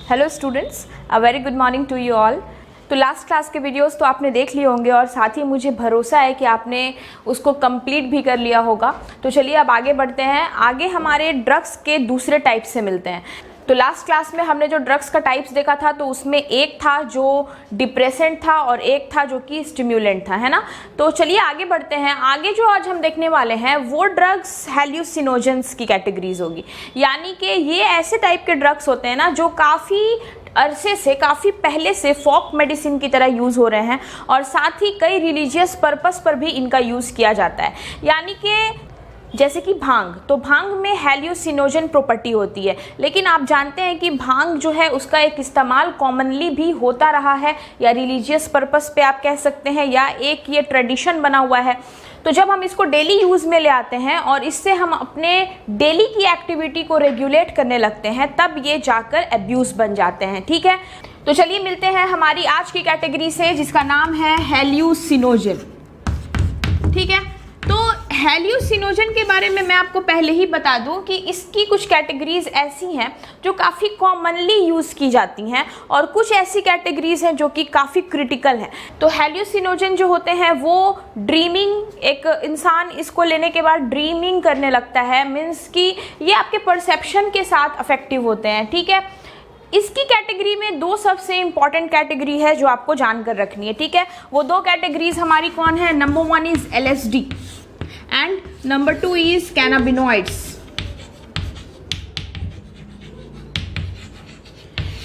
Hello students, a very good morning to you all. तो last class के videos तो आपने देख लिए होंगे और साथ ही मुझे भरोसा है कि आपने उसको कंप्लीट भी कर लिया होगा। तो चलिए अब आगे बढ़ते हैं। आगे हमारे ड्रग्स के दूसरे टाइप से मिलते हैं। तो लास्ट क्लास में हमने जो ड्रग्स का टाइप्स देखा था तो उसमें एक था जो डिप्रेसेंट था और एक था जो कि स्टिम्युलेंट था, है ना। तो चलिए आगे बढ़ते हैं। आगे जो आज हम देखने वाले हैं वो ड्रग्स हेल्यूसिनोजेंस की कैटेगरीज होगी, यानी कि ये ऐसे टाइप के ड्रग्स होते हैं ना जो काफ़ी अरसे से, काफ़ी पहले से फोक मेडिसिन की तरह यूज़ हो रहे हैं और साथ ही कई रिलीजियस पर्पस पर भी इनका यूज़ किया जाता है। यानी कि जैसे कि भांग, तो भांग में हेल्यूसिनोजन प्रॉपर्टी होती है, लेकिन आप जानते हैं कि भांग जो है उसका एक इस्तेमाल कॉमनली भी होता रहा है, या रिलीजियस पर्पस पे आप कह सकते हैं, या एक ये ट्रेडिशन बना हुआ है। तो जब हम इसको डेली यूज़ में ले आते हैं और इससे हम अपने डेली की एक्टिविटी को रेगुलेट करने लगते हैं, तब ये जाकर एब्यूज़ बन जाते हैं। ठीक है, तो चलिए मिलते हैं हमारी आज की कैटेगरी से जिसका नाम है हेल्यूसिनोजन। ठीक है, तो हेल्यूसिनोजन के बारे में मैं आपको पहले ही बता दूं कि इसकी कुछ कैटेगरीज ऐसी हैं जो काफ़ी कॉमनली यूज़ की जाती हैं और कुछ ऐसी कैटेगरीज हैं जो कि काफ़ी क्रिटिकल हैं। तो हेल्यूसिनोजन जो होते हैं वो ड्रीमिंग, एक इंसान इसको लेने के बाद ड्रीमिंग करने लगता है, मीन्स कि ये आपके परसेप्शन के साथ अफेक्टिव होते हैं। ठीक है, इसकी कैटेगरी में दो सबसे इंपॉर्टेंट कैटेगरी है जो आपको जानकर रखनी है। ठीक है, वो दो कैटेगरीज हमारी कौन है? Number 1 is LSD and number 2 is cannabinoids.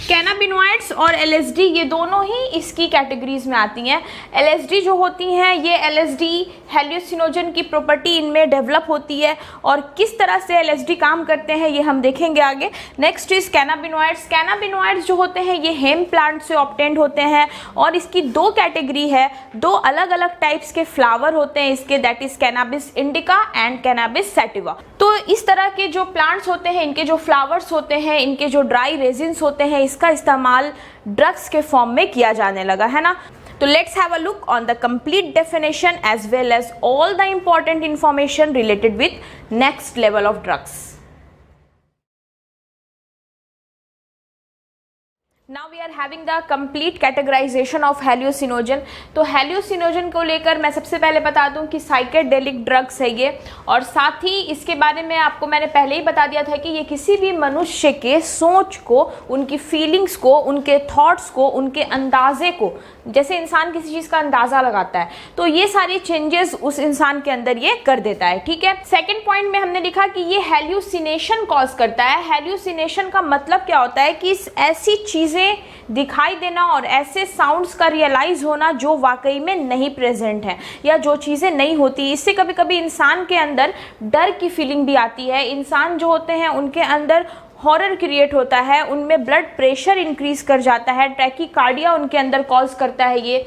Cannabinoids और LSD ये दोनों ही इसकी कैटेगरीज में आती हैं। LSD जो होती हैं ये LSD हेल्यूसिनोजन की प्रॉपर्टी इनमें डेवलप होती है और किस तरह से LSD काम करते हैं ये हम देखेंगे आगे। Next is cannabinoids. कैनाबिनॉइड्स जो होते हैं ये हेम प्लांट से ऑब्टेन्ड होते हैं और इसकी दो कैटेगरी है, दो अलग अलग टाइप्स के फ्लावर होते हैं इसके, that is cannabis indica and cannabis sativa. तो इस तरह के जो प्लांट्स होते हैं, इनके जो फ्लावर्स होते हैं, इनके जो ड्राई रेजिन्स होते हैं, इसका इस्तेमाल ड्रग्स के फॉर्म में किया जाने लगा, है ना। तो let's have a look on the complete definition as well as all the important information related with next level of drugs. Now we are having the complete categorization of hallucinogen। तो hallucinogen को लेकर मैं सबसे पहले बता दूं कि psychedelic drugs है ये, और साथ ही इसके बारे में आपको मैंने पहले ही बता दिया था कि ये किसी भी मनुष्य के सोच को, उनकी फीलिंग्स को, उनके थॉट्स को, उनके अंदाजे को, जैसे इंसान किसी चीज़ का अंदाज़ा लगाता है तो ये सारी चेंजेस उस इंसान के अंदर ये कर देता है। ठीक है, सेकेंड पॉइंट में हमने लिखा कि ये हेल्यूसिनेशन कॉज करता है। हेल्यूसिनेशन का मतलब क्या होता है कि ऐसी चीज़ें दिखाई देना और ऐसे साउंड्स का रियलाइज होना जो वाकई में नहीं प्रेजेंट है या जो चीज़ें नहीं होती। इससे कभी कभी इंसान के अंदर डर की फीलिंग भी आती है। इंसान जो होते हैं उनके अंदर हॉरर क्रिएट होता है, उनमें ब्लड प्रेशर इंक्रीज कर जाता है, टैकीकार्डिया उनके अंदर कॉज करता है ये,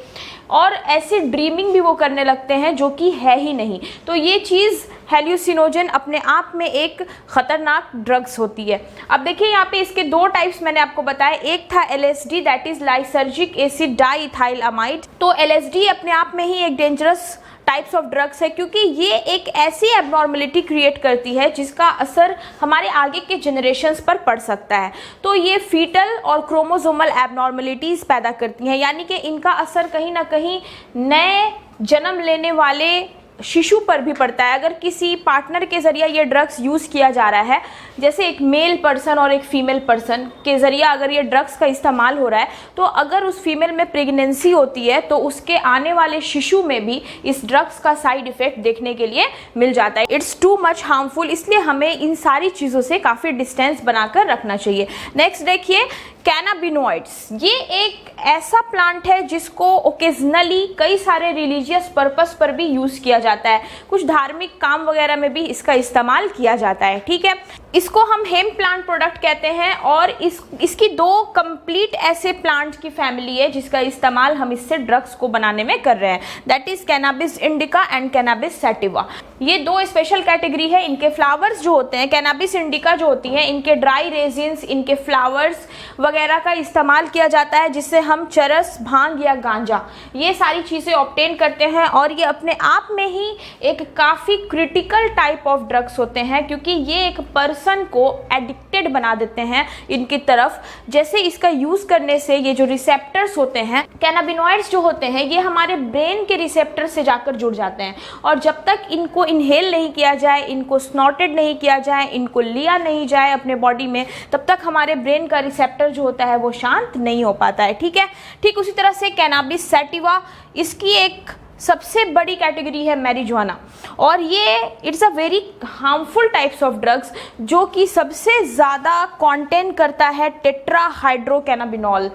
और ऐसी ड्रीमिंग भी वो करने लगते हैं जो कि है ही नहीं। तो ये चीज़ हेल्यूसिनोजन अपने आप में एक खतरनाक ड्रग्स होती है। अब देखिए यहाँ पे इसके दो टाइप्स मैंने आपको बताया। एक था LSD that is lysergic acid diethylamide. तो LSD अपने आप में ही एक डेंजरस टाइप्स ऑफ ड्रग्स है क्योंकि ये एक ऐसी एबनॉर्मलिटी क्रिएट करती है जिसका असर हमारे आगे के जनरेशन्स पर पड़ सकता है। तो ये फीटल और क्रोमोसोमल एबनॉर्मलिटीज़ पैदा करती हैं, यानी कि इनका असर कहीं ना कहीं नए जन्म लेने वाले शिशु पर भी पड़ता है। अगर किसी पार्टनर के ज़रिए ये ड्रग्स यूज़ किया जा रहा है, जैसे एक मेल पर्सन और एक फीमेल पर्सन के ज़रिए अगर ये ड्रग्स का इस्तेमाल हो रहा है, तो अगर उस फीमेल में प्रेगनेंसी होती है तो उसके आने वाले शिशु में भी इस ड्रग्स का साइड इफ़ेक्ट देखने के लिए मिल जाता है। इट्स टू मच हार्मफुल, इसलिए हमें इन सारी चीज़ों से काफ़ी डिस्टेंस बनाकर रखना चाहिए। नेक्स्ट देखिए कैनाबिनॉइड्स। ये एक ऐसा प्लांट है जिसको ओकेजनली कई सारे रिलीजियस पर्पस पर भी यूज़ किया जाता है, कुछ धार्मिक काम वगैरह में भी इसका इस्तेमाल किया जाता है। ठीक है, इसको हम हेम प्लांट प्रोडक्ट कहते हैं और इसकी दो कंप्लीट ऐसे प्लांट की फैमिली है जिसका इस्तेमाल हम इससे ड्रग्स को बनाने में कर रहे हैं, that is cannabis indica and cannabis sativa. ये दो स्पेशल कैटेगरी है। इनके फ्लावर्स जो होते हैं, कैनाबिस इंडिका जो होती हैं, इनके ड्राई रेजिन्स, इनके फ्लावर्स वगैरह का इस्तेमाल किया जाता है जिससे हम चरस, भांग या गांजा ये सारी चीज़ें ऑब्टेन करते हैं, और ये अपने आप में ही एक काफ़ी क्रिटिकल टाइप ऑफ ड्रग्स होते हैं क्योंकि ये एक पर्सन पर्सन को एडिक्टेड बना देते हैं इनकी तरफ। जैसे इसका यूज करने से ये जो रिसेप्टर्स होते हैं, कैनाबिनॉइड्स जो होते हैं, ये हमारे ब्रेन के रिसेप्टर से जाकर जुड़ जाते हैं, और जब तक इनको इनहेल नहीं किया जाए, इनको स्नॉटेड नहीं किया जाए, इनको लिया नहीं जाए अपने बॉडी में, तब तक हमारे ब्रेन का रिसेप्टर जो होता है वो शांत नहीं हो पाता है। ठीक है, ठीक उसी तरह से कैनाबिस सैटिवा, इसकी एक सबसे बड़ी कैटेगरी है मैरिजुआना, और ये it's a very harmful types of drugs जो कि सबसे ज़्यादा कंटेन करता है टेट्राहाइड्रोकैनाबिनॉल,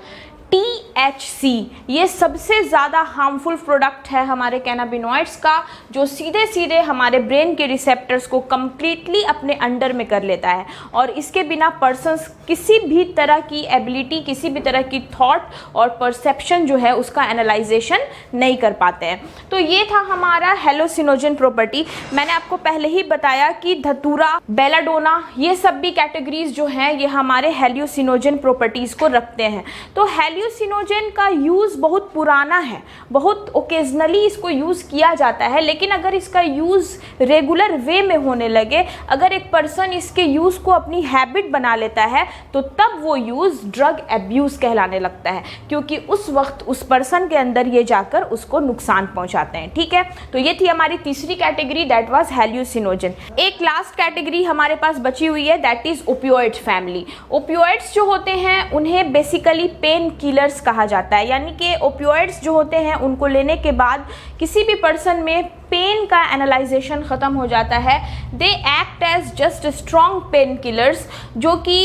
THC। ये सबसे ज़्यादा हार्मफुल प्रोडक्ट है हमारे कैनाबिनॉइड्स का, जो सीधे सीधे हमारे ब्रेन के रिसेप्टर्स को कम्प्लीटली अपने अंडर में कर लेता है, और इसके बिना पर्सन्स किसी भी तरह की एबिलिटी, किसी भी तरह की थॉट और परसेप्शन जो है उसका एनालाइजेशन नहीं कर पाते हैं। तो ये था हमारा हेलुसिनोजन प्रॉपर्टी। मैंने आपको पहले ही बताया कि धतूरा, बेलाडोना, ये सब भी कैटेगरीज जो हैं ये हमारे हेलुसिनोजन प्रॉपर्टीज़ को रखते हैं। तो हेलुसिनोजन का यूज़ बहुत पुराना है, बहुत ओकेजनली इसको यूज़ किया जाता है, लेकिन अगर इसका यूज़ रेगुलर वे में होने लगे, अगर एक पर्सन इसके यूज़ को अपनी हैबिट बना लेता है, तो तब वो यूज़ ड्रग एब्यूज़ कहलाने लगता है, क्योंकि उस वक्त उस पर्सन के अंदर ये जाकर उसको नुकसान पहुंचाते हैं। ठीक है, तो ये थी हमारी तीसरी कैटेगरी, दैट वाज हेलुसिनोजन। एक लास्ट कैटेगरी हमारे पास बची हुई है, that is opioid family. Opioids जो होते हैं उन्हें बेसिकली पेन किलर्स कहा जाता है, यानी कि ओपियोइड्स जो होते हैं उनको लेने के बाद किसी भी पर्सन में पेन का एनालाइजेशन ख़त्म हो जाता है। They act as just strong pain killers, जो कि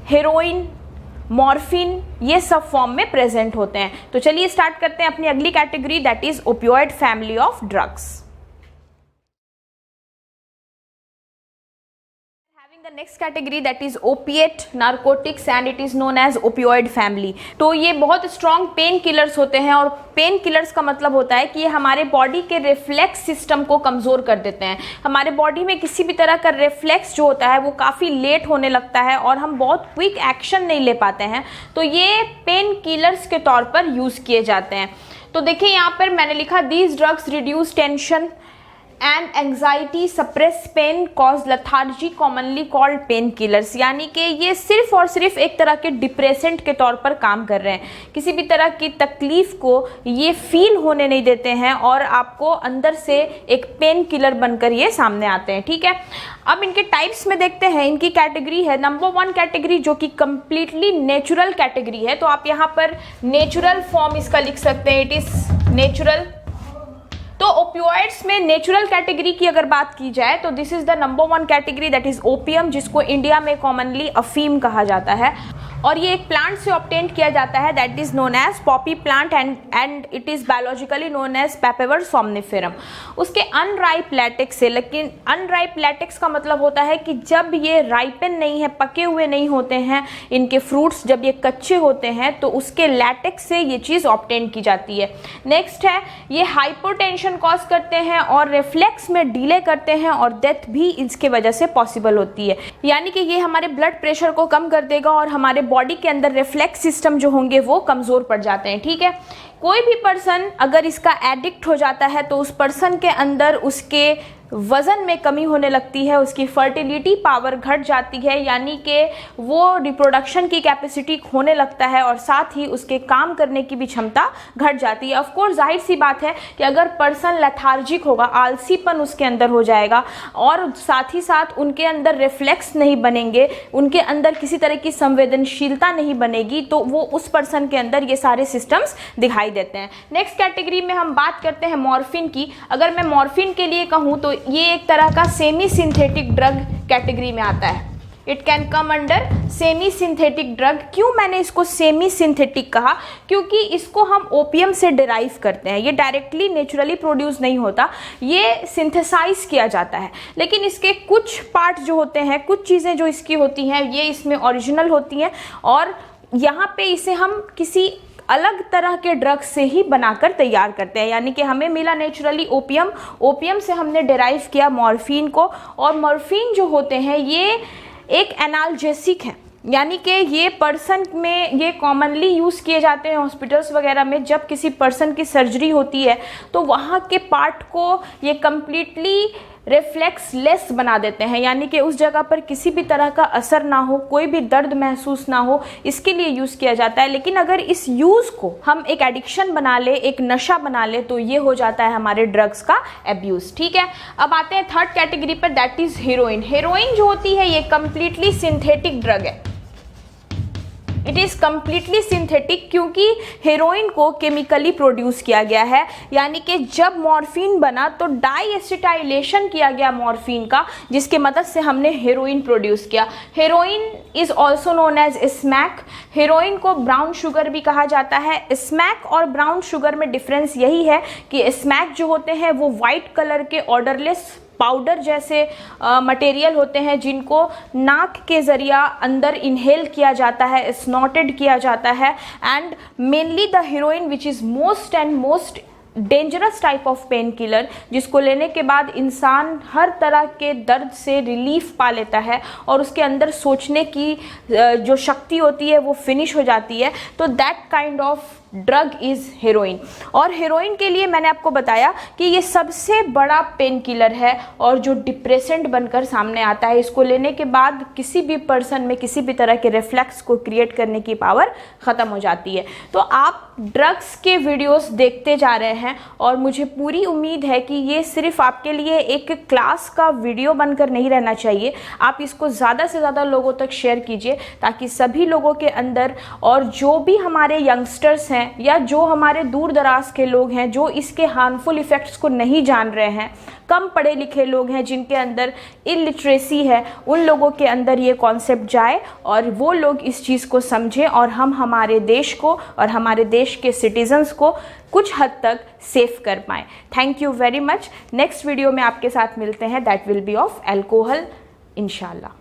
हेरोइन, मॉर्फिन, ये सब फॉर्म में प्रेजेंट होते हैं। तो चलिए स्टार्ट करते हैं अपनी अगली category, that is opioid family of drugs. The next category that is opiate narcotics and it is known as opioid family। तो ये बहुत स्ट्रॉन्ग पेन किलर्स होते हैं, और पेन किलर्स का मतलब होता है कि ये हमारे बॉडी के रिफ्लेक्स सिस्टम को कमज़ोर कर देते हैं। हमारे बॉडी में किसी भी तरह का रिफ्लेक्स जो होता है वो काफ़ी लेट होने लगता है और हम बहुत क्विक एक्शन नहीं ले पाते हैं, तो ये पेन किलर्स के तौर पर यूज़ किए जाते हैं। तो देखिए यहाँ पर मैंने लिखा, these drugs reduce tension and anxiety, suppress pain, cause lethargy, commonly called pain killers. यानी कि ये सिर्फ और सिर्फ एक तरह के डिप्रेसेंट के तौर पर काम कर रहे हैं, किसी भी तरह की तकलीफ को ये फील होने नहीं देते हैं और आपको अंदर से एक पेन किलर बनकर ये सामने आते हैं। ठीक है, अब इनके टाइप्स में देखते हैं। इनकी कैटेगरी है नंबर 1 कैटेगरी, जो कि कंप्लीटली नेचुरल कैटेगरी है। तो आप यहाँ पर नेचुरल फॉर्म इसका लिख सकते हैं, इट इज नेचुरल। तो ओपियोइड्स में नेचुरल कैटेगरी की अगर बात की जाए तो this is the number 1 category, that is opium, जिसको इंडिया में कॉमनली अफीम कहा जाता है, और ये एक प्लांट से ऑब्टेन किया जाता है, that is known as poppy plant and it is biologically known as papaver somniferum. उसके अनराइप लैटेक्स से, लेकिन अनराइप लैटेक्स का मतलब होता है कि जब ये राइपन नहीं है, पके हुए नहीं होते हैं इनके फ्रूट्स, जब ये कच्चे होते हैं तो उसके लैटेक्स से ये चीज़ ऑब्टेन की जाती है। नेक्स्ट है, ये हाइपोटेंशन कॉज करते हैं और रिफ्लेक्स में डिले करते हैं, और डेथ भी इसके वजह से पॉसिबल होती है। यानी कि ये हमारे ब्लड प्रेशर को कम कर देगा और हमारे बॉडी के अंदर रिफ्लेक्स सिस्टम जो होंगे वो कमज़ोर पड़ जाते हैं। ठीक है, कोई भी पर्सन अगर इसका एडिक्ट हो जाता है तो उस पर्सन के अंदर उसके वज़न में कमी होने लगती है, उसकी फर्टिलिटी पावर घट जाती है, यानी कि वो रिप्रोडक्शन की कैपेसिटी खोने लगता है, और साथ ही उसके काम करने की भी क्षमता घट जाती है। ऑफ कोर्स जाहिर सी बात है कि अगर पर्सन लेथार्जिक होगा, आलसीपन उसके अंदर हो जाएगा, और साथ ही साथ उनके अंदर रिफ्लेक्स नहीं बनेंगे, उनके अंदर किसी तरह की संवेदनशीलता नहीं बनेगी, तो वो उस पर्सन के अंदर ये सारे सिस्टम्स दिखाई देते हैं। नेक्स्ट कैटेगरी में हम बात करते हैं मॉर्फिन की। अगर मैं मॉर्फिन के लिए कहूँ तो ये एक तरह का सेमी सिंथेटिक ड्रग कैटेगरी में आता है। It can come under semi synthetic drug. क्यों मैंने इसको सेमी सिंथेटिक कहा? क्योंकि इसको हम ओपियम से डिराइव करते हैं, ये डायरेक्टली नेचुरली प्रोड्यूस नहीं होता, ये सिंथेसाइज किया जाता है, लेकिन इसके कुछ पार्ट जो होते हैं, कुछ चीज़ें जो इसकी होती हैं, ये इसमें ओरिजिनल होती हैं, और यहाँ पे इसे हम किसी अलग तरह के ड्रग्स से ही बनाकर तैयार करते हैं। यानी कि हमें मिला नेचुरली ओपियम, ओपियम से हमने डिराइव किया मॉर्फिन को, और मॉर्फिन जो होते हैं ये एक एनाल्जेसिक है, यानी कि ये पर्सन में ये कॉमनली यूज़ किए जाते हैं हॉस्पिटल्स वगैरह में। जब किसी पर्सन की सर्जरी होती है तो वहाँ के पार्ट को ये कम्प्लीटली रिफ्लेक्स लेस बना देते हैं, यानी कि उस जगह पर किसी भी तरह का असर ना हो, कोई भी दर्द महसूस ना हो, इसके लिए यूज़ किया जाता है। लेकिन अगर इस यूज़ को हम एक एडिक्शन बना ले, एक नशा बना ले, तो ये हो जाता है हमारे ड्रग्स का एब्यूज़। ठीक है, अब आते हैं थर्ड कैटेगरी पर, दैट इज़ हीरोइन। हीरोइन जो होती है ये कंप्लीटली सिंथेटिक ड्रग है। इट इज़ कम्प्लीटली सिंथेटिक, क्योंकि हेरोइन को केमिकली प्रोड्यूस किया गया है, यानी कि जब मॉर्फिन बना तो डाइएसिटाइलेशन किया गया मॉर्फिन का, जिसके मदद से हमने हेरोइन प्रोड्यूस किया। Heroin is also known as smack. Heroin को ब्राउन शुगर भी कहा जाता है। स्मैक और ब्राउन शुगर में डिफरेंस यही है कि स्मैक जो होते हैं वो वाइट कलर के ऑर्डरलेस पाउडर जैसे मटेरियल होते हैं, जिनको नाक के ज़रिया अंदर इनहेल किया जाता है, स्नॉटेड किया जाता है। And mainly the heroine which is most and most dangerous type of pain killer, जिसको लेने के बाद इंसान हर तरह के दर्द से रिलीफ पा लेता है और उसके अंदर सोचने की जो शक्ति होती है वो फिनिश हो जाती है। तो that kind of drug is heroin. और हेरोइन के लिए मैंने आपको बताया कि ये सबसे बड़ा पेन किलर है और जो डिप्रेसेंट बनकर सामने आता है। इसको लेने के बाद किसी भी पर्सन में किसी भी तरह के रिफ्लेक्स को क्रिएट करने की पावर ख़त्म हो जाती है। तो आप ड्रग्स के वीडियोस देखते जा रहे हैं और मुझे पूरी उम्मीद है कि ये सिर्फ आपके लिए एक क्लास का वीडियो बनकर नहीं रहना चाहिए। आप इसको ज़्यादा से ज़्यादा लोगों तक शेयर कीजिए, ताकि सभी लोगों के अंदर, और जो भी हमारे यंगस्टर्स हैं या जो हमारे दूर दराज के लोग हैं जो इसके हार्मफुल इफ़ेक्ट्स को नहीं जान रहे हैं, कम पढ़े लिखे लोग हैं जिनके अंदर इलिटरेसी है, उन लोगों के अंदर ये कॉन्सेप्ट जाए और वो लोग इस चीज़ को समझें और हम हमारे देश को और हमारे देश के सिटीजन्स को कुछ हद तक सेफ कर पाएँ। Thank you very much. Next video में आपके साथ मिलते हैं, that will be of alcohol इंशाल्लाह।